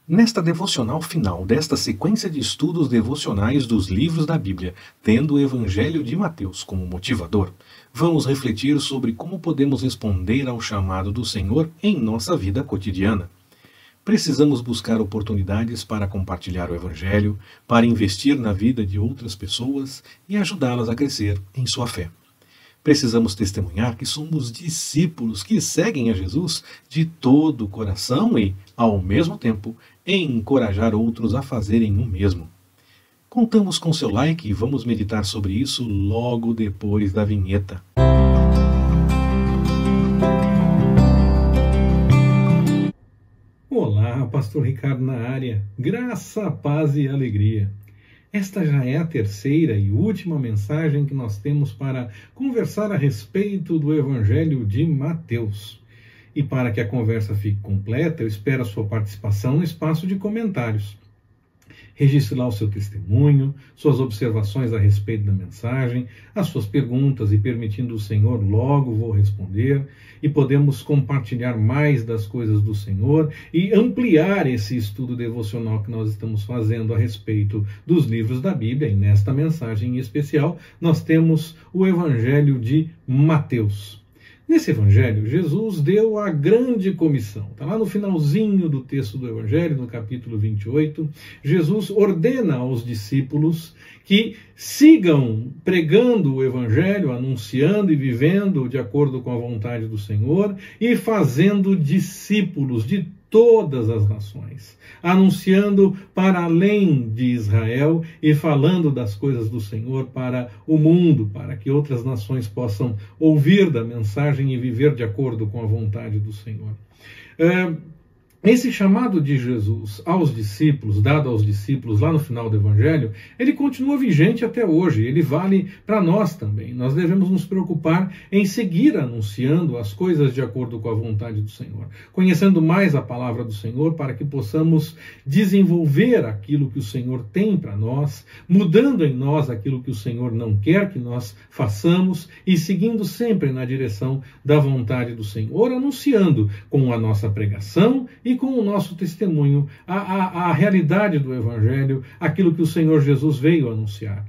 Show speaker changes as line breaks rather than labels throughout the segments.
Nesta devocional final desta sequência de estudos devocionais dos livros da Bíblia, tendo o Evangelho de Mateus como motivador, vamos refletir sobre como podemos responder ao chamado do Senhor em nossa vida cotidiana. Precisamos buscar oportunidades para compartilhar o Evangelho, para investir na vida de outras pessoas e ajudá-las a crescer em sua fé. Precisamos testemunhar que somos discípulos que seguem a Jesus de todo o coração e, ao mesmo tempo, encorajar outros a fazerem o mesmo. Contamos com seu like e vamos meditar sobre isso logo depois da vinheta.
Olá, Pastor Ricardo na área. Graça, paz e alegria. Esta já é a terceira e última mensagem que nós temos para conversar a respeito do Evangelho de Mateus. E para que a conversa fique completa, eu espero a sua participação no espaço de comentários. Registre lá o seu testemunho, suas observações a respeito da mensagem, as suas perguntas e, permitindo o Senhor, logo vou responder e podemos compartilhar mais das coisas do Senhor e ampliar esse estudo devocional que nós estamos fazendo a respeito dos livros da Bíblia. E nesta mensagem em especial, nós temos o Evangelho de Mateus. Nesse Evangelho, Jesus deu a grande comissão. Está lá no finalzinho do texto do Evangelho, no capítulo 28. Jesus ordena aos discípulos que sigam pregando o Evangelho, anunciando e vivendo de acordo com a vontade do Senhor e fazendo discípulos de todas as nações, anunciando para além de Israel e falando das coisas do Senhor para o mundo, para que outras nações possam ouvir da mensagem e viver de acordo com a vontade do Senhor. Esse chamado de Jesus aos discípulos, dado aos discípulos lá no final do Evangelho, ele continua vigente até hoje, ele vale para nós também. Nós devemos nos preocupar em seguir anunciando as coisas de acordo com a vontade do Senhor, conhecendo mais a palavra do Senhor para que possamos desenvolver aquilo que o Senhor tem para nós, mudando em nós aquilo que o Senhor não quer que nós façamos e seguindo sempre na direção da vontade do Senhor, anunciando com a nossa pregação e com o nosso testemunho, a realidade do Evangelho, aquilo que o Senhor Jesus veio anunciar.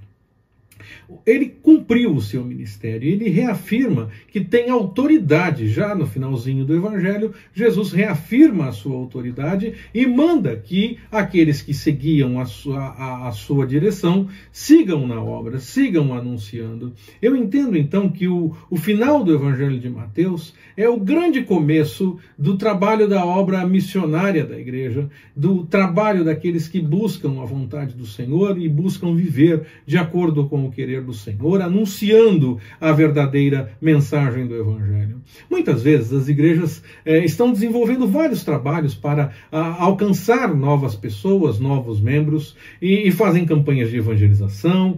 Ele cumpriu o seu ministério, ele reafirma que tem autoridade. Já no finalzinho do Evangelho, Jesus reafirma a sua autoridade e manda que aqueles que seguiam a sua direção sigam na obra, sigam anunciando. Eu entendo então que o final do Evangelho de Mateus é o grande começo do trabalho da obra missionária da igreja, do trabalho daqueles que buscam a vontade do Senhor e buscam viver de acordo com o querer do Senhor, anunciando a verdadeira mensagem do Evangelho. Muitas vezes as igrejas estão desenvolvendo vários trabalhos para alcançar novas pessoas, novos membros, e fazem campanhas de evangelização,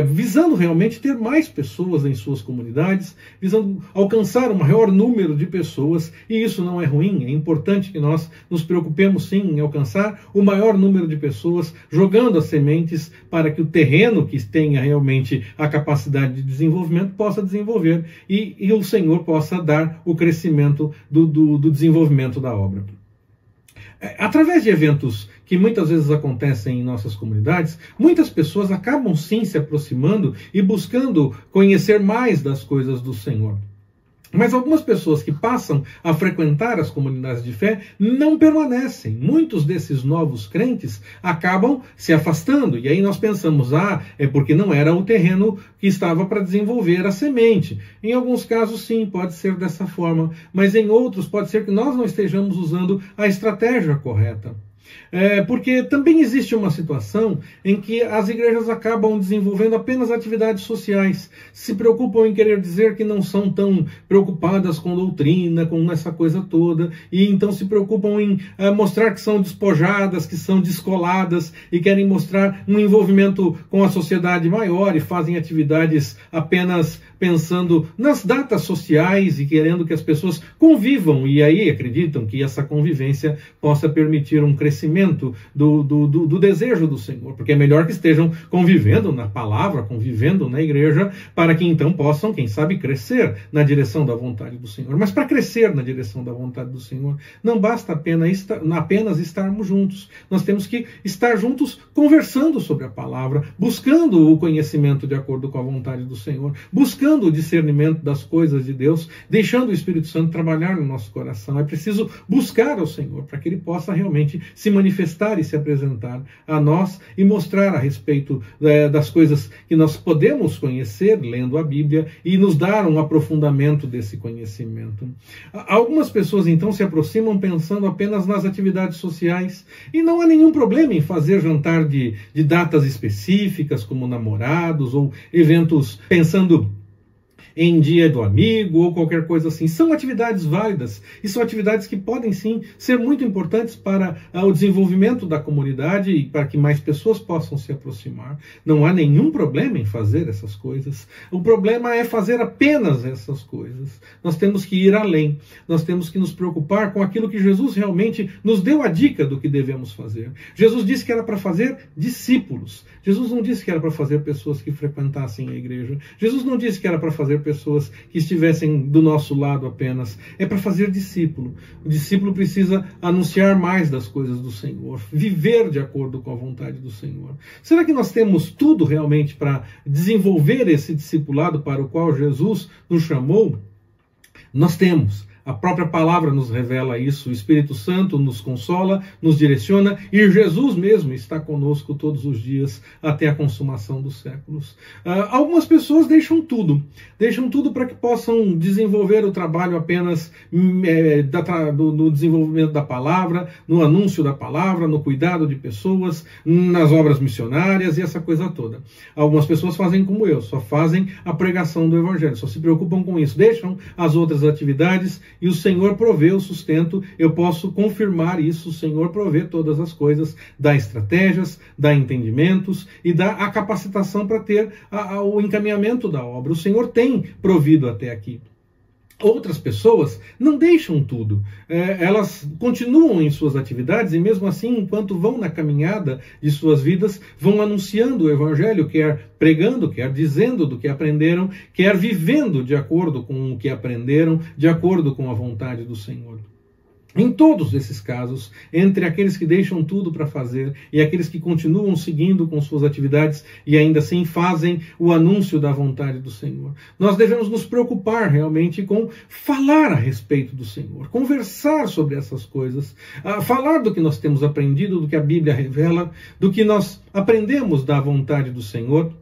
visando realmente ter mais pessoas em suas comunidades, visando alcançar um maior número de pessoas, e isso não é ruim, é importante que nós nos preocupemos sim em alcançar o maior número de pessoas, jogando as sementes para que o terreno que tenha realmente a capacidade de desenvolvimento possa desenvolver e o Senhor possa dar o crescimento do desenvolvimento da obra. Através de eventos que muitas vezes acontecem em nossas comunidades, muitas pessoas acabam sim se aproximando e buscando conhecer mais das coisas do Senhor. Mas algumas pessoas que passam a frequentar as comunidades de fé não permanecem. Muitos desses novos crentes acabam se afastando. E aí nós pensamos, é porque não era o terreno que estava para desenvolver a semente. Em alguns casos, sim, pode ser dessa forma. Mas em outros, pode ser que nós não estejamos usando a estratégia correta. Porque também existe uma situação em que as igrejas acabam desenvolvendo apenas atividades sociais, se preocupam em querer dizer que não são tão preocupadas com doutrina, com essa coisa toda, e então se preocupam em mostrar que são despojadas, que são descoladas, e querem mostrar um envolvimento com a sociedade maior, e fazem atividades apenas pensando nas datas sociais e querendo que as pessoas convivam, e aí acreditam que essa convivência possa permitir um crescimento do desejo do Senhor, porque é melhor que estejam convivendo na palavra, convivendo na igreja, para que então possam, quem sabe, crescer na direção da vontade do Senhor. Mas para crescer na direção da vontade do Senhor, não basta apenas estarmos juntos. Nós temos que estar juntos conversando sobre a palavra, buscando o conhecimento de acordo com a vontade do Senhor, buscando o discernimento das coisas de Deus, deixando o Espírito Santo trabalhar no nosso coração. É preciso buscar ao Senhor para que Ele possa realmente se manifestar e se apresentar a nós e mostrar a respeito das coisas que nós podemos conhecer lendo a Bíblia e nos dar um aprofundamento desse conhecimento. Algumas pessoas então se aproximam pensando apenas nas atividades sociais e não há nenhum problema em fazer jantar de datas específicas como namorados ou eventos pensando em dia do amigo ou qualquer coisa assim. São atividades válidas e são atividades que podem sim ser muito importantes para o desenvolvimento da comunidade e para que mais pessoas possam se aproximar. Não há nenhum problema em fazer essas coisas. O problema é fazer apenas essas coisas. Nós temos que ir além. Nós temos que nos preocupar com aquilo que Jesus realmente nos deu a dica do que devemos fazer. Jesus disse que era para fazer discípulos. Jesus não disse que era para fazer pessoas que frequentassem a igreja. Jesus não disse que era para fazer pessoas que estivessem do nosso lado apenas. É para fazer discípulo. O discípulo precisa anunciar mais das coisas do Senhor, viver de acordo com a vontade do Senhor. Será que nós temos tudo realmente para desenvolver esse discipulado para o qual Jesus nos chamou? Nós temos. A própria palavra nos revela isso, o Espírito Santo nos consola, nos direciona e Jesus mesmo está conosco todos os dias até a consumação dos séculos. Algumas pessoas deixam tudo para que possam desenvolver o trabalho apenas no desenvolvimento da palavra, no anúncio da palavra, no cuidado de pessoas, nas obras missionárias e essa coisa toda. Algumas pessoas fazem como eu, só fazem a pregação do Evangelho, só se preocupam com isso, deixam as outras atividades e o Senhor provê o sustento, eu posso confirmar isso, o Senhor provê todas as coisas, dá estratégias, dá entendimentos e dá a capacitação para ter o encaminhamento da obra. O Senhor tem provido até aqui. Outras pessoas não deixam tudo, elas continuam em suas atividades e mesmo assim, enquanto vão na caminhada de suas vidas, vão anunciando o Evangelho, quer pregando, quer dizendo do que aprenderam, quer vivendo de acordo com o que aprenderam, de acordo com a vontade do Senhor. Em todos esses casos, entre aqueles que deixam tudo para fazer e aqueles que continuam seguindo com suas atividades e ainda assim fazem o anúncio da vontade do Senhor, nós devemos nos preocupar realmente com falar a respeito do Senhor, conversar sobre essas coisas, falar do que nós temos aprendido, do que a Bíblia revela, do que nós aprendemos da vontade do Senhor,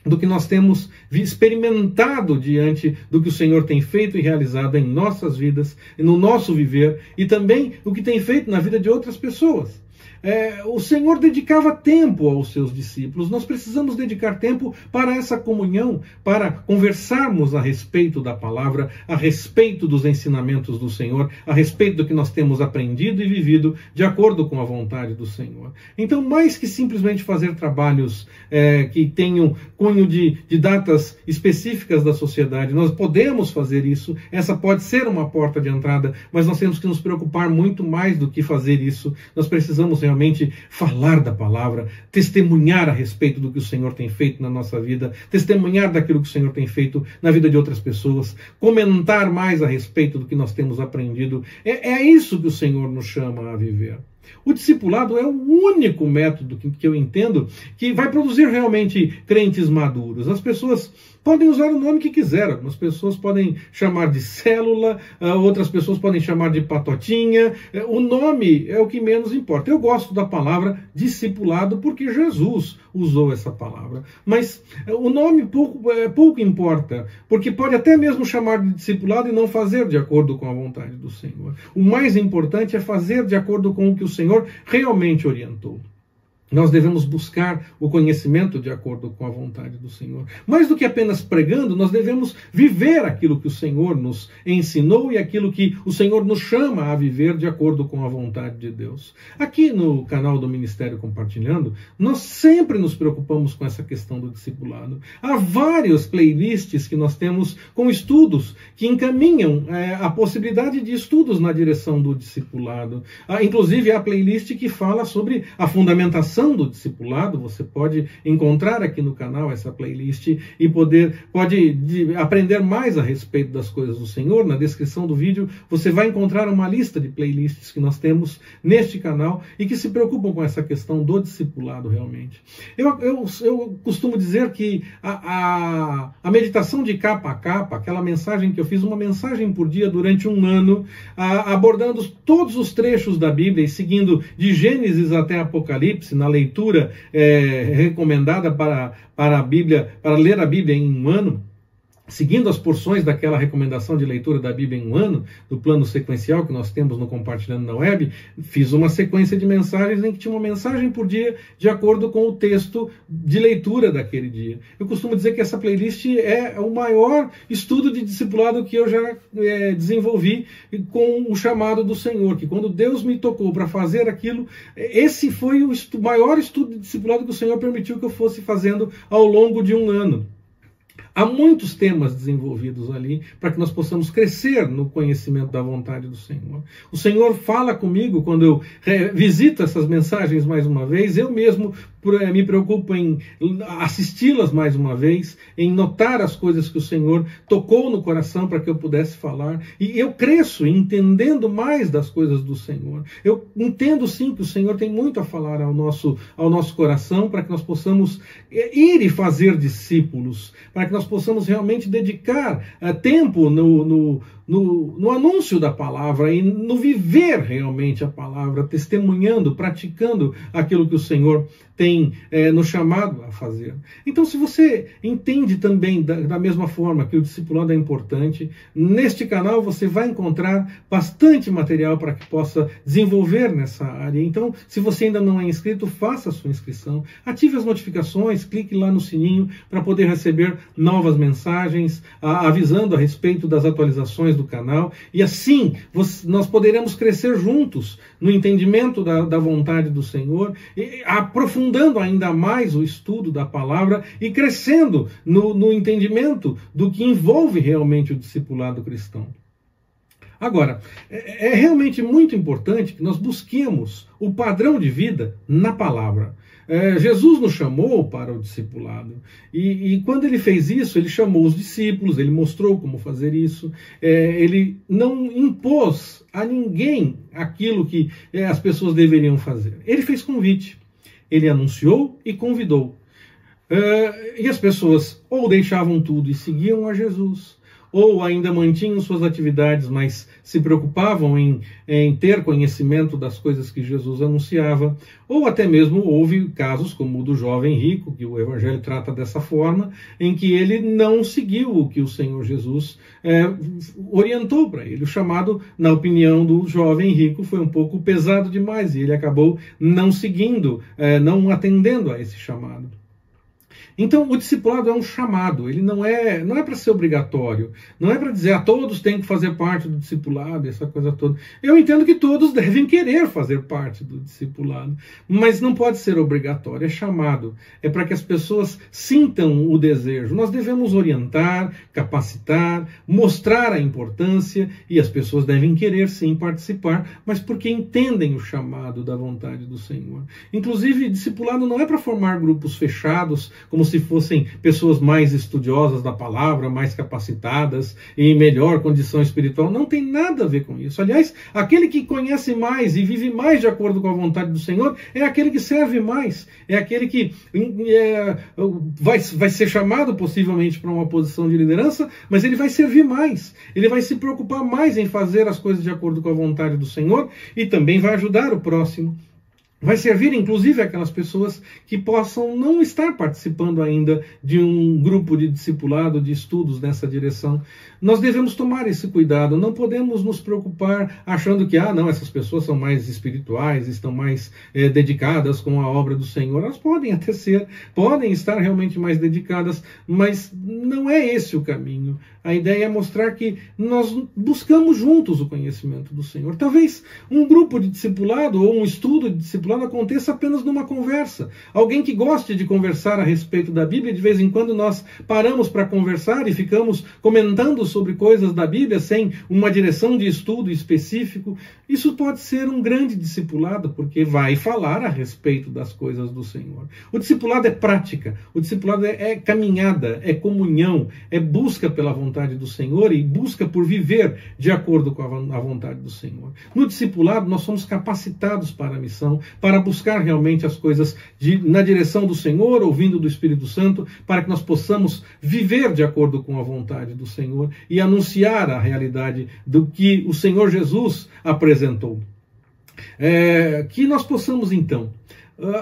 do que nós temos experimentado diante do que o Senhor tem feito e realizado em nossas vidas, no nosso viver, e também o que tem feito na vida de outras pessoas. O Senhor dedicava tempo aos seus discípulos. Nós precisamos dedicar tempo para essa comunhão, para conversarmos a respeito da palavra, a respeito dos ensinamentos do Senhor, a respeito do que nós temos aprendido e vivido de acordo com a vontade do Senhor. Então, mais que simplesmente fazer trabalhos que tenham cunho de datas específicas da sociedade, nós podemos fazer isso, essa pode ser uma porta de entrada, mas nós temos que nos preocupar muito mais do que fazer isso. Nós precisamos realmente falar da palavra, testemunhar a respeito do que o Senhor tem feito na nossa vida, testemunhar daquilo que o Senhor tem feito na vida de outras pessoas, comentar mais a respeito do que nós temos aprendido. É isso que o Senhor nos chama a viver. O discipulado é o único método que eu entendo que vai produzir realmente crentes maduros. As pessoas podem usar o nome que quiserem. Algumas pessoas podem chamar de célula, outras pessoas podem chamar de patotinha. O nome é o que menos importa. Eu gosto da palavra discipulado porque Jesus usou essa palavra. Mas o nome pouco importa, porque pode até mesmo chamar de discipulado e não fazer de acordo com a vontade do Senhor. O mais importante é fazer de acordo com o que o Senhor realmente orientou. Nós devemos buscar o conhecimento de acordo com a vontade do Senhor. Mais do que apenas pregando, nós devemos viver aquilo que o Senhor nos ensinou e aquilo que o Senhor nos chama a viver de acordo com a vontade de Deus. Aqui no canal do Ministério Compartilhando, nós sempre nos preocupamos com essa questão do discipulado. Há vários playlists que nós temos com estudos que encaminham a possibilidade de estudos na direção do discipulado. Inclusive, há playlist que fala sobre a fundamentação do discipulado. Você pode encontrar aqui no canal essa playlist e pode aprender mais a respeito das coisas do Senhor. Na descrição do vídeo você vai encontrar uma lista de playlists que nós temos neste canal e que se preocupam com essa questão do discipulado realmente. Eu costumo dizer que a meditação de capa a capa, aquela mensagem que eu fiz, uma mensagem por dia durante um ano, abordando todos os trechos da Bíblia e seguindo de Gênesis até Apocalipse, na leitura recomendada para a Bíblia, para ler a Bíblia em um ano, seguindo as porções daquela recomendação de leitura da Bíblia em um ano, do plano sequencial que nós temos no Compartilhando na Web, fiz uma sequência de mensagens em que tinha uma mensagem por dia de acordo com o texto de leitura daquele dia. Eu costumo dizer que essa playlist é o maior estudo de discipulado que eu já desenvolvi com o chamado do Senhor, que quando Deus me tocou para fazer aquilo, esse foi o maior estudo de discipulado que o Senhor permitiu que eu fosse fazendo ao longo de um ano. Há muitos temas desenvolvidos ali para que nós possamos crescer no conhecimento da vontade do Senhor. O Senhor fala comigo quando eu visito essas mensagens mais uma vez. Eu mesmo me preocupo em assisti-las mais uma vez, em notar as coisas que o Senhor tocou no coração para que eu pudesse falar. E eu cresço entendendo mais das coisas do Senhor. Eu entendo sim que o Senhor tem muito a falar ao nosso coração para que nós possamos ir e fazer discípulos, para que nós possamos realmente dedicar tempo no anúncio da palavra e no viver realmente a palavra, testemunhando, praticando aquilo que o Senhor tem nos chamado a fazer. Então, se você entende também da mesma forma que o discipulado é importante, neste canal você vai encontrar bastante material para que possa desenvolver nessa área. Então, se você ainda não é inscrito, faça a sua inscrição, ative as notificações, clique lá no sininho para poder receber novas mensagens, avisando a respeito das atualizações do canal, e assim nós poderemos crescer juntos no entendimento da vontade do Senhor, aprofundando ainda mais o estudo da palavra e crescendo no entendimento do que envolve realmente o discipulado cristão. Agora, é realmente muito importante que nós busquemos o padrão de vida na palavra. Jesus nos chamou para o discipulado e quando ele fez isso, ele chamou os discípulos, ele mostrou como fazer isso, ele não impôs a ninguém aquilo que as pessoas deveriam fazer. Ele fez convite, ele anunciou e convidou. E as pessoas ou deixavam tudo e seguiam a Jesus, ou ainda mantinham suas atividades, mas se preocupavam em ter conhecimento das coisas que Jesus anunciava, ou até mesmo houve casos como o do jovem rico, que o Evangelho trata dessa forma, em que ele não seguiu o que o Senhor Jesus orientou para ele. O chamado, na opinião do jovem rico, foi um pouco pesado demais, e ele acabou não seguindo, não atendendo a esse chamado. Então, o discipulado é um chamado, ele não é para ser obrigatório, não é para dizer a todos têm que fazer parte do discipulado, essa coisa toda. Eu entendo que todos devem querer fazer parte do discipulado, mas não pode ser obrigatório, é chamado, é para que as pessoas sintam o desejo. Nós devemos orientar, capacitar, mostrar a importância, e as pessoas devem querer sim participar, mas porque entendem o chamado da vontade do Senhor. Inclusive, discipulado não é para formar grupos fechados, como se fossem pessoas mais estudiosas da palavra, mais capacitadas e em melhor condição espiritual. Não tem nada a ver com isso. Aliás, aquele que conhece mais e vive mais de acordo com a vontade do Senhor é aquele que serve mais, é aquele que vai ser chamado possivelmente para uma posição de liderança, mas ele vai servir mais, ele vai se preocupar mais em fazer as coisas de acordo com a vontade do Senhor e também vai ajudar o próximo. vai servir, inclusive, aquelas pessoas que possam não estar participando ainda de um grupo de discipulado, de estudos nessa direção. Nós devemos tomar esse cuidado, não podemos nos preocupar achando que, não, essas pessoas são mais espirituais, estão mais dedicadas com a obra do Senhor. Elas podem até ser, podem estar realmente mais dedicadas, mas não é esse o caminho. A ideia é mostrar que nós buscamos juntos o conhecimento do Senhor. Talvez um grupo de discipulado ou um estudo de discipulado aconteça apenas numa conversa. Alguém que goste de conversar a respeito da Bíblia, de vez em quando nós paramos para conversar e ficamos comentando sobre coisas da Bíblia sem uma direção de estudo específico. Isso pode ser um grande discipulado, porque vai falar a respeito das coisas do Senhor. O discipulado é prática, o discipulado é caminhada, é comunhão, é busca pela vontade do Senhor e busca por viver de acordo com a vontade do Senhor. No discipulado, nós somos capacitados para a missão, para buscar realmente as coisas na direção do Senhor, ouvindo do Espírito Santo, para que nós possamos viver de acordo com a vontade do Senhor e anunciar a realidade do que o Senhor Jesus apresentou. Que nós possamos, então,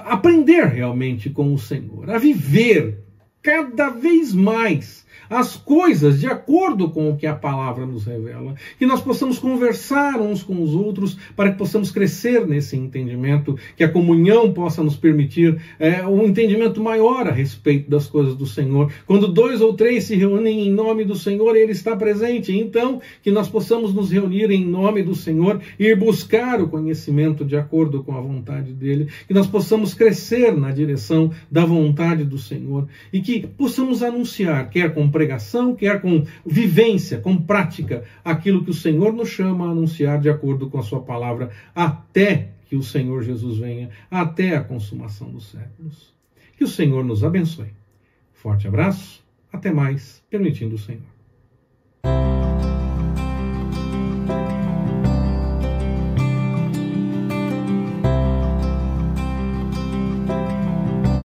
aprender realmente com o Senhor, a viver cada vez mais as coisas de acordo com o que a palavra nos revela, que nós possamos conversar uns com os outros para que possamos crescer nesse entendimento, que a comunhão possa nos permitir um entendimento maior a respeito das coisas do Senhor. Quando 2 ou 3 se reúnem em nome do Senhor, Ele está presente. Então, que nós possamos nos reunir em nome do Senhor e ir buscar o conhecimento de acordo com a vontade dEle, que nós possamos crescer na direção da vontade do Senhor e que possamos anunciar, quer com pregação, quer com vivência, com prática, aquilo que o Senhor nos chama a anunciar de acordo com a sua palavra, até que o Senhor Jesus venha, até a consumação dos séculos. Que o Senhor nos abençoe. Forte abraço, até mais, permitindo o Senhor.